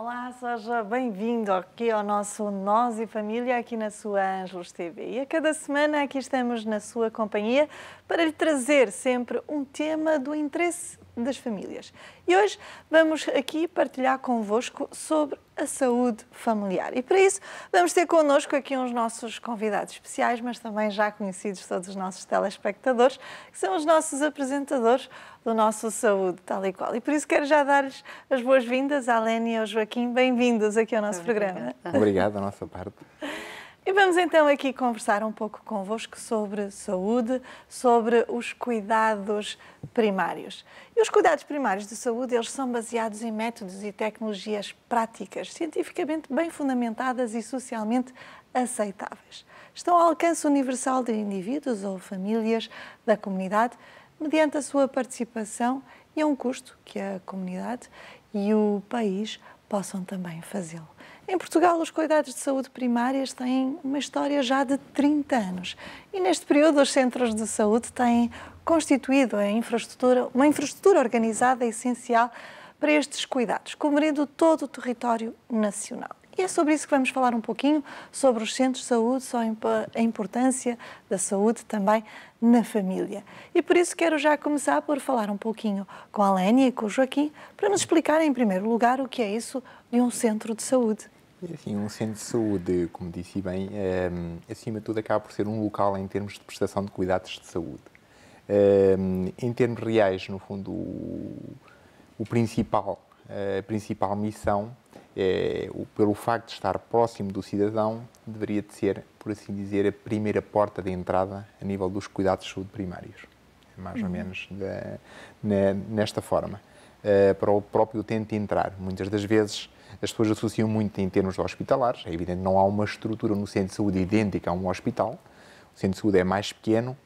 Olá, seja bem-vindo aqui ao nosso Nós e Família, aqui na sua Ângelos TV. E a cada semana aqui estamos na sua companhia para lhe trazer sempre um tema do interesse das famílias. E hoje vamos aqui partilhar convosco sobre a saúde familiar. E para isso vamos ter connosco aqui uns nossos convidados especiais, mas também já conhecidos todos os nossos telespectadores, que são os nossos apresentadores do nosso Saúde Tal e Qual. E por isso quero já dar-lhes as boas-vindas à Lénia e ao Joaquim. Bem-vindos aqui ao nosso programa. Obrigado da nossa parte. E vamos então aqui conversar um pouco convosco sobre saúde, sobre os cuidados primários. E os cuidados primários de saúde, eles são baseados em métodos e tecnologias práticas, cientificamente bem fundamentadas e socialmente aceitáveis. Estão ao alcance universal de indivíduos ou famílias da comunidade, mediante a sua participação e a um custo que a comunidade e o país possam também fazê-lo. Em Portugal, os cuidados de saúde primárias têm uma história já de 30 anos e neste período os centros de saúde têm constituído uma infraestrutura organizada e essencial para estes cuidados, cobrindo todo o território nacional. E é sobre isso que vamos falar um pouquinho, sobre os centros de saúde, sobre a importância da saúde também na família. E por isso quero já começar por falar um pouquinho com a Lénia e com o Joaquim, para nos explicar em primeiro lugar o que é isso de um centro de saúde. Assim, um centro de saúde, como disse bem, acima de tudo acaba por ser um local em termos de prestação de cuidados de saúde. Em termos reais, no fundo, a principal missão pelo facto de estar próximo do cidadão, deveria de ser, por assim dizer, a primeira porta de entrada a nível dos cuidados de saúde primários. Mais ou menos nesta forma. Para o próprio utente entrar. Muitas das vezes as pessoas associam muito em termos hospitalares. É evidente que não há uma estrutura no centro de saúde idêntica a um hospital. O centro de saúde é mais pequeno.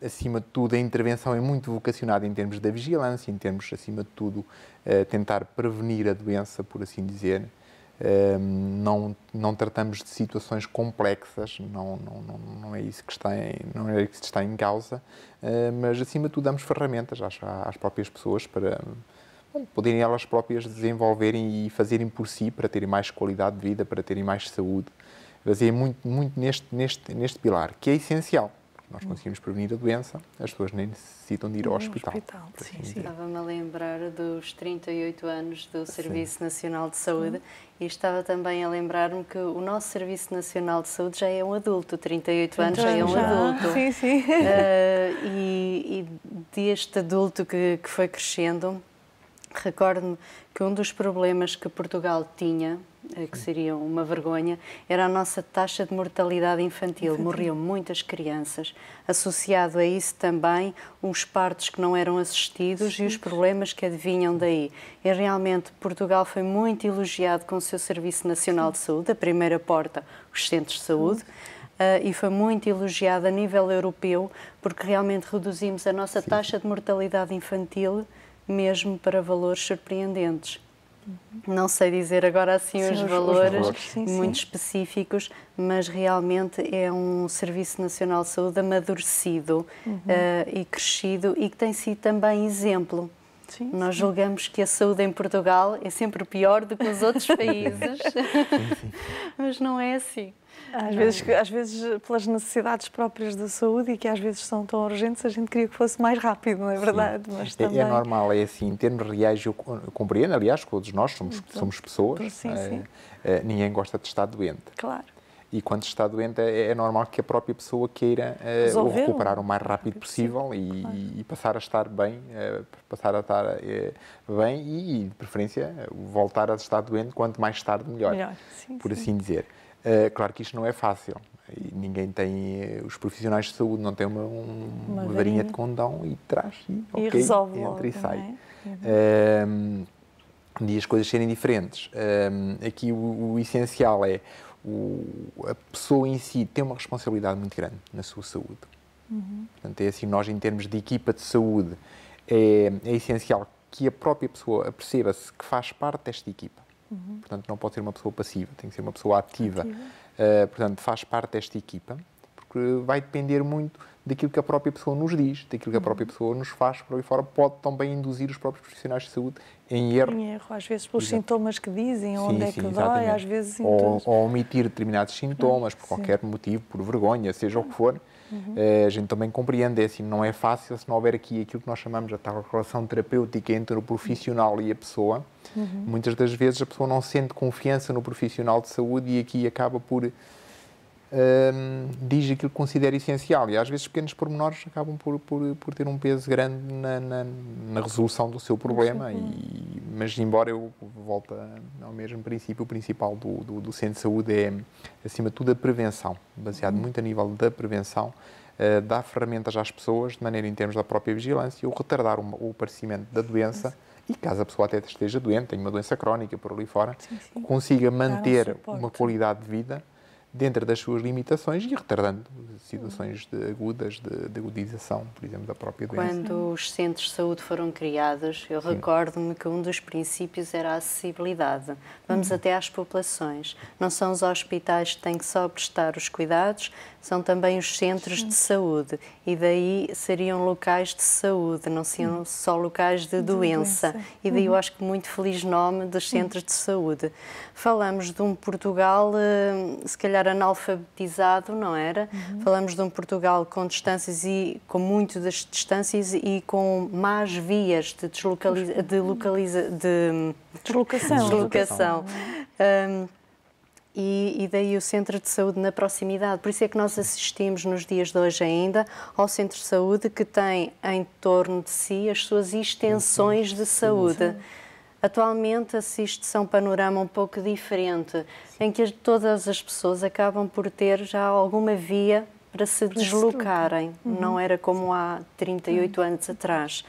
Acima de tudo, a intervenção é muito vocacionada em termos da vigilância, em termos, acima de tudo, tentar prevenir a doença, por assim dizer. Não tratamos de situações complexas, não é isso que está em causa, mas, acima de tudo, damos ferramentas às próprias pessoas para poderem elas próprias desenvolverem e fazerem por si, para terem mais qualidade de vida, para terem mais saúde. Baseia muito neste pilar, que é essencial. Nós conseguimos prevenir a doença, as pessoas nem necessitam de ir ao hospital. Sim. Estava-me a lembrar dos 38 anos do Serviço Nacional de Saúde e estava também a lembrar-me que o nosso Serviço Nacional de Saúde já é um adulto, 38 anos já é um adulto. Sim. E deste adulto que foi crescendo, recordo-me que um dos problemas que Portugal tinha, que seria uma vergonha, era a nossa taxa de mortalidade infantil. Morriam muitas crianças. Associado a isso também os partos que não eram assistidos e os problemas que advinham daí. E realmente Portugal foi muito elogiado com o seu Serviço Nacional de Saúde, a primeira porta, os centros de saúde, e foi muito elogiado a nível europeu, porque realmente reduzimos a nossa taxa de mortalidade infantil mesmo para valores surpreendentes. Não sei dizer agora assim os valores muito específicos, mas realmente é um Serviço Nacional de Saúde amadurecido e crescido e que tem sido também exemplo. Nós julgamos que a saúde em Portugal é sempre pior do que os outros países, mas não é assim. Às vezes, pelas necessidades próprias da saúde e que às vezes são tão urgentes, a gente queria que fosse mais rápido, não é verdade? Mas também... É normal, é assim, em termos reais, eu compreendo, aliás, todos nós somos pessoas, ninguém gosta de estar doente. Claro. E quando está doente é normal que a própria pessoa queira o recuperar o mais rápido possível e passar a estar bem, e, de preferência, voltar a estar doente quanto mais tarde melhor, por assim dizer. Claro que isto não é fácil. E ninguém tem, os profissionais de saúde não têm uma varinha de condão e traz e resolve entra logo, e sai. E as coisas serem diferentes. Aqui o essencial é a pessoa em si tem uma responsabilidade muito grande na sua saúde. Portanto, é assim, nós em termos de equipa de saúde é essencial que a própria pessoa aperceba-se que faz parte desta equipa. Portanto, não pode ser uma pessoa passiva, tem que ser uma pessoa ativa. Portanto, faz parte desta equipa, porque vai depender muito daquilo que a própria pessoa nos diz, daquilo que a própria pessoa nos faz, por aí fora, pode também induzir os próprios profissionais de saúde em erro. Em erro, às vezes pelos sintomas que dizem, Sim, onde é que sim, dói, exatamente. às vezes... Ou omitir determinados sintomas, por Sim. qualquer motivo, por vergonha, seja o que for. A gente também compreende, é assim, não é fácil se não houver aqui aquilo que nós chamamos de tal relação terapêutica entre o profissional e a pessoa. Muitas das vezes a pessoa não sente confiança no profissional de saúde e aqui acaba por diz aquilo que considera essencial. E às vezes pequenos pormenores acabam por ter um peso grande na resolução do seu problema. Mas embora eu volte ao mesmo princípio, o principal do centro de saúde é, acima de tudo, a prevenção, baseado muito a nível da prevenção, dar ferramentas às pessoas, de maneira em termos da própria vigilância, ou retardar o aparecimento da doença, e caso a pessoa até esteja doente, tenha uma doença crónica por ali fora, consiga manter uma qualidade de vida dentro das suas limitações e retardando situações agudas de agudização, por exemplo, da própria doença. Quando os centros de saúde foram criados, eu recordo-me que um dos princípios era a acessibilidade. Vamos até às populações. Não são os hospitais que têm que só prestar os cuidados, são também os centros de saúde. E daí seriam locais de saúde, não seriam só locais de doença. E daí eu acho que muito feliz nome dos centros de saúde. Falamos de um Portugal, se calhar analfabetizado, não era? Falamos de um Portugal com distâncias e com muitas distâncias e com más vias de deslocação. E daí o centro de saúde na proximidade. Por isso é que nós assistimos nos dias de hoje ainda ao centro de saúde que tem em torno de si as suas extensões de saúde. Atualmente assiste-se a um panorama um pouco diferente, em que todas as pessoas acabam por ter já alguma via para se deslocarem. Não era como há 38 anos atrás.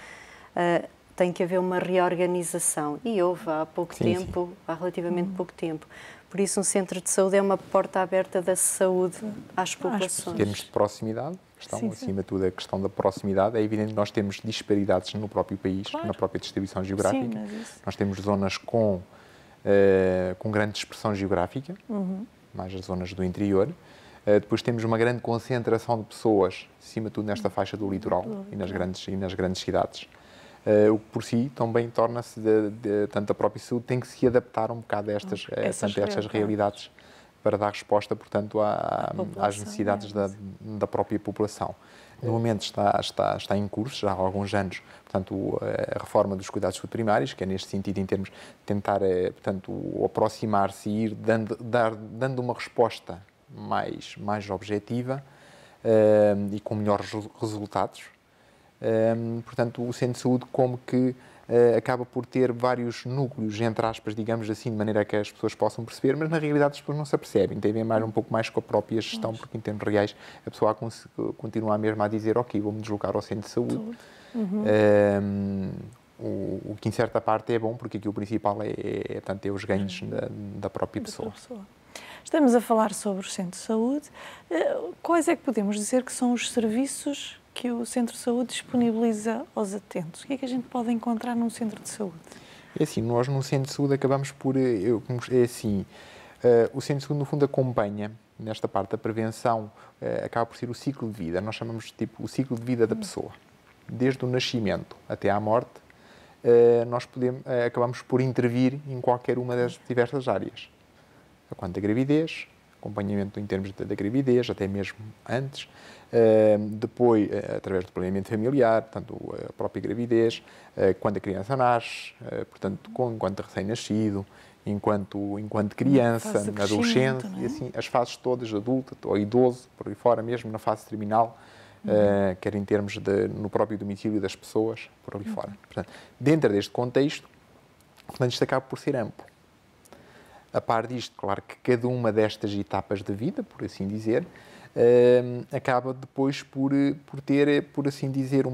Tem que haver uma reorganização. E houve há pouco tempo, há relativamente pouco tempo. Por isso, um centro de saúde é uma porta aberta da saúde às populações. Em termos de proximidade, acima de tudo, a questão da proximidade, é evidente que nós temos disparidades no próprio país, na própria distribuição geográfica. Nós temos zonas com grande dispersão geográfica, mais as zonas do interior. Depois temos uma grande concentração de pessoas, acima de tudo, nesta faixa do litoral e nas grandes cidades. O que por si também torna-se, tanto a própria saúde tem que se adaptar um bocado a estas realidades para dar resposta, portanto, às necessidades da própria população. No momento está em curso, já há alguns anos, portanto, a reforma dos cuidados primários, que é neste sentido, em termos de tentar, portanto, aproximar-se e ir dando uma resposta mais objetiva e com melhores resultados. Portanto, o centro de saúde como que acaba por ter vários núcleos, entre aspas, digamos assim, de maneira que as pessoas possam perceber, mas na realidade as pessoas não se apercebem, tem a ver um pouco mais com a própria gestão, porque em termos reais a pessoa continua mesmo a dizer, ok, vou-me deslocar ao centro de saúde. O que em certa parte é bom, porque aqui o principal é os ganhos da própria pessoa. Estamos a falar sobre o centro de saúde. Quais é que podemos dizer que são os serviços que o centro de saúde disponibiliza aos atentos? O que é que a gente pode encontrar num centro de saúde? É assim, nós no centro de saúde acabamos por... o centro de saúde, no fundo, acompanha, nesta parte da prevenção, acaba por ser o ciclo de vida. Nós chamamos o ciclo de vida da pessoa. Desde o nascimento até à morte, nós acabamos por intervir em qualquer uma das diversas áreas. Quanto à gravidez, acompanhamento em termos da gravidez, até mesmo antes, depois, através do planeamento familiar, portanto, a própria gravidez, quando a criança nasce, portanto, enquanto recém-nascido, enquanto criança, na adolescência, e assim, as fases todas, adulto ou idoso, por aí fora, mesmo na fase terminal, quer em termos no próprio domicílio das pessoas, por ali fora. Portanto, dentro deste contexto, portanto, isto acaba por ser amplo. A par disto, claro que cada uma destas etapas da vida, por assim dizer, acaba depois por ter, por assim dizer,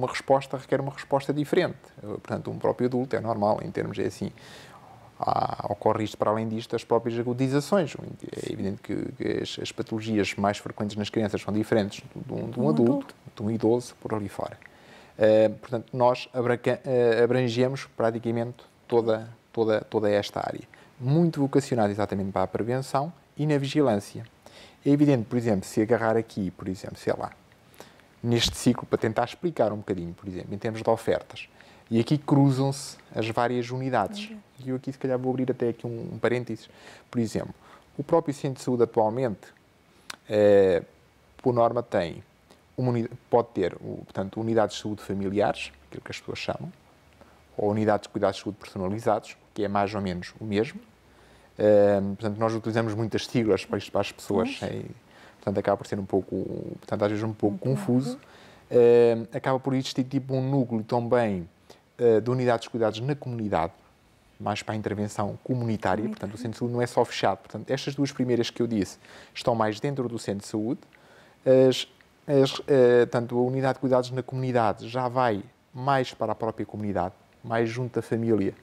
requer uma resposta diferente. Portanto, um próprio adulto é normal, em termos, ocorre isto, para além disto, as próprias agudizações. É evidente que as patologias mais frequentes nas crianças são diferentes de um adulto, de um idoso, por ali fora. Portanto, nós abrangemos praticamente toda esta área. Muito vocacionado exatamente para a prevenção e na vigilância. É evidente, por exemplo, se agarrar aqui, por exemplo, sei lá, neste ciclo para tentar explicar um bocadinho, por exemplo, em termos de ofertas. E aqui cruzam-se as várias unidades. E eu aqui, se calhar, vou abrir até aqui um parênteses. Por exemplo, o próprio centro de saúde atualmente, por norma, tem pode ter, portanto, unidades de saúde familiares, aquilo que as pessoas chamam, ou unidades de cuidados de saúde personalizados, que é mais ou menos o mesmo. Portanto, nós utilizamos muitas siglas para as pessoas, portanto, acaba por ser um pouco, portanto, às vezes um pouco confuso. Acaba por existir tipo um núcleo também de unidades de cuidados na comunidade, mais para a intervenção comunitária, portanto, o centro de saúde não é só fechado. Portanto, estas duas primeiras que eu disse estão mais dentro do centro de saúde. Tanto a unidade de cuidados na comunidade já vai mais para a própria comunidade, mais junto da família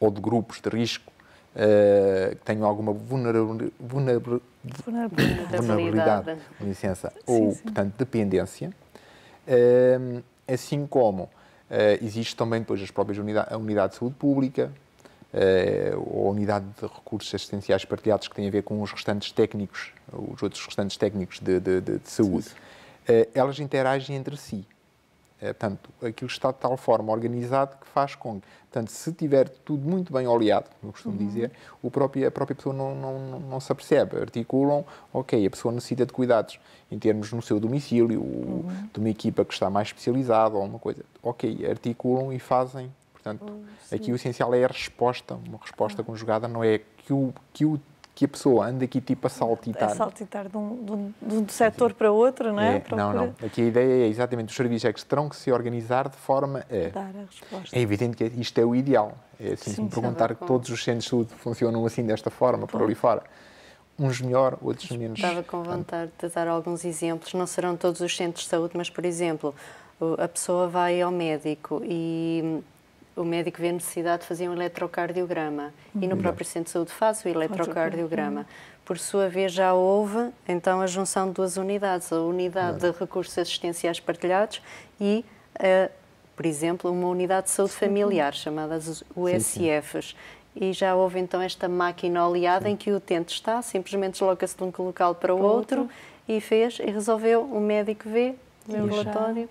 ou de grupos de risco que tenham alguma vulnerabilidade, com licença, ou, portanto, dependência. Assim como existe também depois a unidade de saúde pública, ou a unidade de recursos assistenciais partilhados, que tem a ver com os restantes técnicos, os outros restantes técnicos de saúde. Elas interagem entre si. Portanto, aquilo está de tal forma organizado que faz com que, portanto, se tiver tudo muito bem oleado, como eu costumo dizer, a própria pessoa não se apercebe. Articulam, ok, a pessoa necessita de cuidados em termos no seu domicílio, de uma equipa que está mais especializada ou alguma coisa. Ok, articulam e fazem. Portanto, aqui o essencial é a resposta, uma resposta conjugada, não é que a pessoa anda aqui tipo a saltitar. A saltitar de um setor para outro, não é? Não. Aqui a ideia é exatamente, os serviços é que terão que se organizar de forma a dar a resposta. É evidente que isto é o ideal. É assim, se me perguntar que todos os centros de saúde funcionam assim, desta forma, por ali fora. Uns melhor, outros menos. Estava com vontade de dar alguns exemplos. Não serão todos os centros de saúde, mas, por exemplo, a pessoa vai ao médico e o médico vê a necessidade de fazer um eletrocardiograma e no próprio centro de saúde faz o eletrocardiograma. Por sua vez, já houve, então, a junção de duas unidades, a unidade de recursos assistenciais partilhados e, por exemplo, uma unidade de saúde familiar, chamadas USIFs. E já houve, então, esta máquina oleada em que o utente está, simplesmente desloca-se de um local para o outro e resolveu, o médico vê o relatório.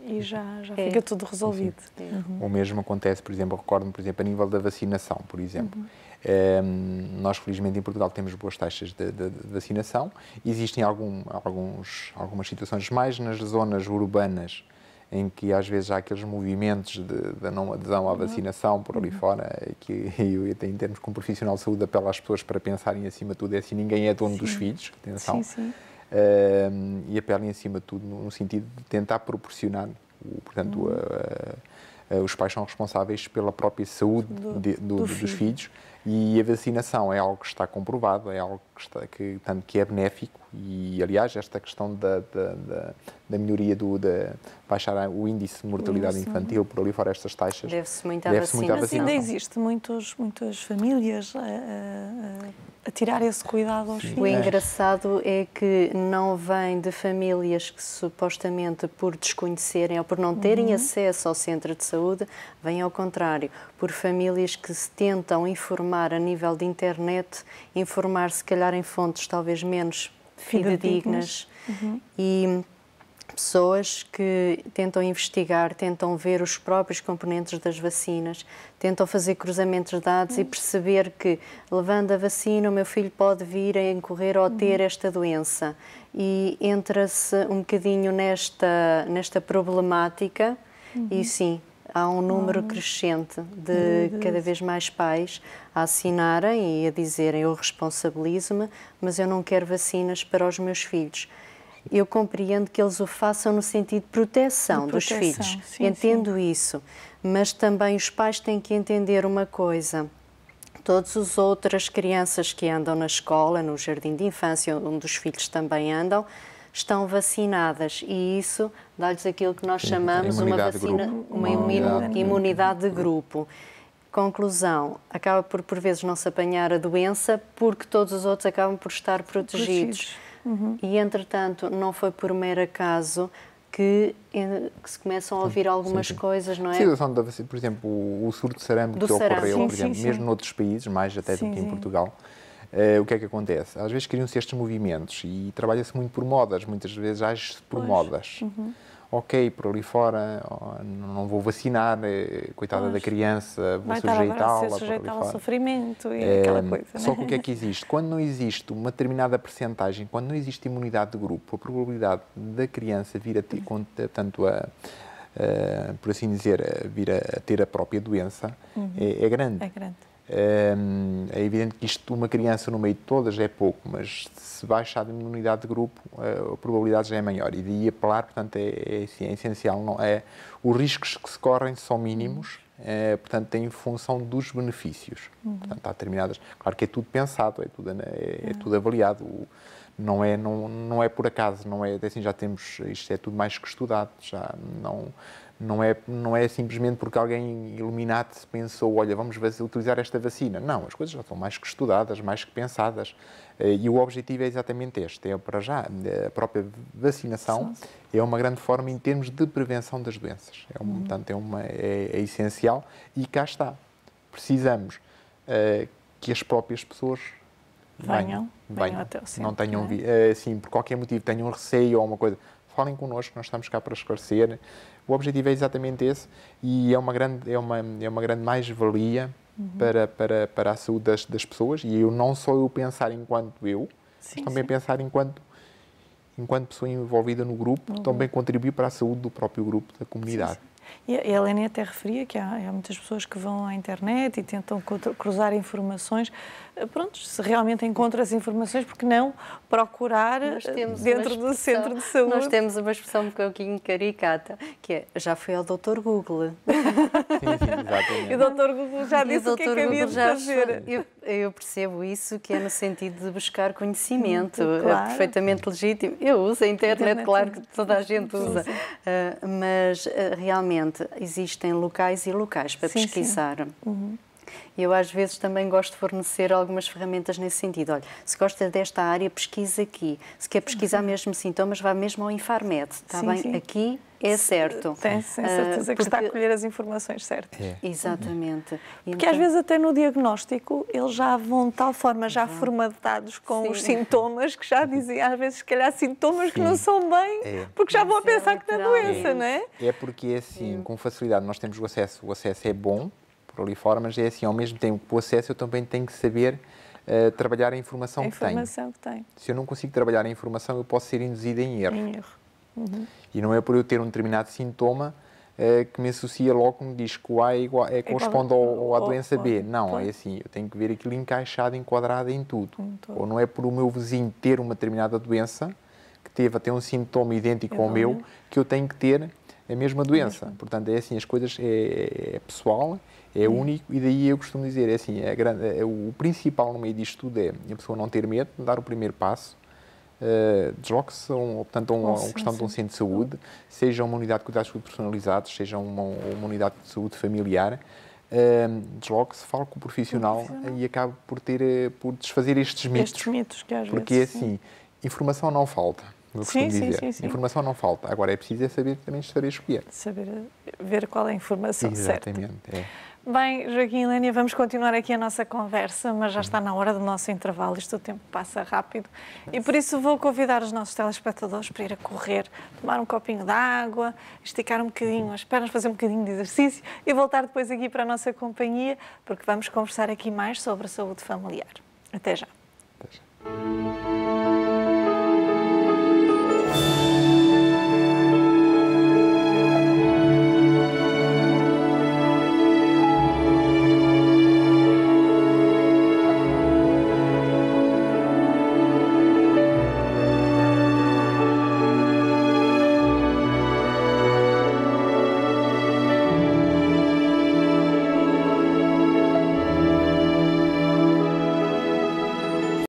E já fica tudo resolvido. O mesmo acontece, por exemplo, recordo-me, por exemplo, a nível da vacinação, por exemplo. Nós, felizmente, em Portugal temos boas taxas de vacinação. Existem algumas situações mais nas zonas urbanas em que, às vezes, há aqueles movimentos de não adesão à vacinação por ali fora, que eu, até em termos como profissional de saúde, apelo às pessoas para pensarem, acima de tudo, assim, ninguém é dono dos filhos, atenção. E apelem, acima de tudo, no sentido de tentar proporcionar, portanto, os pais são responsáveis pela própria saúde dos filhos, e a vacinação é algo que está comprovado, é algo que é benéfico, e, aliás, esta questão da melhoria de baixar o índice de mortalidade infantil, por ali fora, estas taxas, deve-se muito à vacinação. Mas ainda existe muitas famílias a tirar esse cuidado aos filhos. O engraçado é que não vem de famílias que supostamente por desconhecerem ou por não terem acesso ao centro de saúde, vem ao contrário, por famílias que se tentam informar a nível de internet, informar se calhar em fontes talvez menos fidedignas e pessoas que tentam investigar, tentam ver os próprios componentes das vacinas, tentam fazer cruzamentos de dados e perceber que, levando a vacina, o meu filho pode vir a incorrer ou ter esta doença. E entra-se um bocadinho nesta problemática e, sim, há um número crescente de cada vez mais pais a assinarem e a dizerem: eu responsabilizo-me, mas eu não quero vacinas para os meus filhos. Eu compreendo que eles o façam no sentido de proteção dos filhos. Entendo isso. Mas também os pais têm que entender uma coisa. Todas as outras crianças que andam na escola, no jardim de infância, onde os filhos também andam, estão vacinadas e isso dá-lhes aquilo que nós chamamos uma imunidade de grupo. Conclusão, acaba por vezes não se apanhar a doença porque todos os outros acabam por estar protegidos. E, entretanto, não foi por mero acaso que se começam a ouvir algumas coisas, não é? Situação da vacina, por exemplo, o surto de sarampo que ocorreu, por exemplo, mesmo noutros países, mais até do que em Portugal, O que é que acontece? Às vezes criam-se estes movimentos e trabalha-se muito por modas, muitas vezes age-se por modas. Ok, por ali fora não vou vacinar, coitada da criança, vou sujeitá-la ao sofrimento e aquela coisa. Só que o que é que existe? Quando não existe uma determinada percentagem, quando não existe imunidade de grupo, a probabilidade da criança vir a ter, portanto, por assim dizer, vir a ter a própria doença é grande. É grande. É evidente que isto, uma criança no meio de todas é pouco, mas se baixar a imunidade de grupo, a probabilidade já é maior. E daí apelar, portanto, é essencial. Os riscos que se correm são mínimos, portanto, em função dos benefícios. Portanto, há determinadas... Claro que é tudo pensado, é tudo avaliado. Não é por acaso, não é assim, já temos... Isto é tudo mais que estudado, já não é simplesmente porque alguém iluminado pensou, olha, vamos utilizar esta vacina. Não, as coisas já estão mais que estudadas, mais que pensadas. E o objetivo é exatamente este. Para já, a própria vacinação é uma grande forma em termos de prevenção das doenças. Portanto, é essencial e cá está. Precisamos que as próprias pessoas venham até o centro. Não tenham, assim, por qualquer motivo, tenham receio ou alguma coisa. Falem connosco, nós estamos cá para esclarecer. O objetivo é exatamente esse e é uma grande mais-valia para a saúde das pessoas. E eu não só eu pensar enquanto mas também pensar enquanto pessoa envolvida no grupo, também contribuir para a saúde do próprio grupo, da comunidade. Sim. E a Helena até referia que há muitas pessoas que vão à internet e tentam cruzar informações. Pronto, se realmente encontram as informações, porque não procurar dentro do centro de saúde? Nós temos uma expressão um pouquinho caricata, que é, já foi ao Dr. Google. Sim, exatamente. E o Dr. Google já disse o que é que havia de fazer. Eu percebo isso, que é no sentido de buscar conhecimento. Claro. É perfeitamente legítimo. Eu uso a internet, claro que toda a gente usa. Mas realmente existem locais e locais para pesquisar. E eu às vezes também gosto de fornecer algumas ferramentas nesse sentido. Olha, se gosta desta área, pesquisa aqui. Se quer pesquisar mesmo sintomas, vá mesmo ao Infarmed. Está bem? Sim. Aqui é certo. Tem certeza que está a colher as informações certas. Exatamente. Porque às vezes até no diagnóstico eles já vão de tal forma, já formatados com os sintomas, que já dizem às vezes, se calhar, sintomas que não são bem, porque já vão a pensar que tem doença, não é? É porque é assim, com facilidade, nós temos o acesso é bom, por ali fora, mas é assim, ao mesmo tempo que o acesso eu também tenho que saber trabalhar a informação que tenho. Se eu não consigo trabalhar a informação, eu posso ser induzido em erro. E não é por eu ter um determinado sintoma que me associa logo, que me diz que o A corresponde à doença B. Não, é assim, eu tenho que ver aquilo encaixado, enquadrado em tudo. Ou não é por o meu vizinho ter uma determinada doença, que teve até um sintoma idêntico ao meu, que eu tenho que ter a mesma doença. Portanto, é assim, as coisas é pessoal, é único, e daí eu costumo dizer, é assim, o principal no meio disto tudo é a pessoa não ter medo, dar o primeiro passo, desloque-se a uma questão de um centro de saúde, seja uma unidade de cuidados personalizados, seja uma unidade de saúde familiar, desloque-se, fale com o profissional e acabe por desfazer estes mitos que às porque vezes, assim, informação não falta. Eu costumo dizer. Informação não falta. Agora é preciso saber escolher. Saber ver qual é a informação certa. Exatamente. Bem, Joaquim e Lénia, vamos continuar aqui a nossa conversa, mas já está na hora do nosso intervalo. Isto o tempo passa rápido. E por isso vou convidar os nossos telespectadores para ir a correr, tomar um copinho de água, esticar um bocadinho as pernas, fazer um bocadinho de exercício e voltar depois aqui para a nossa companhia, porque vamos conversar aqui mais sobre a saúde familiar. Até já.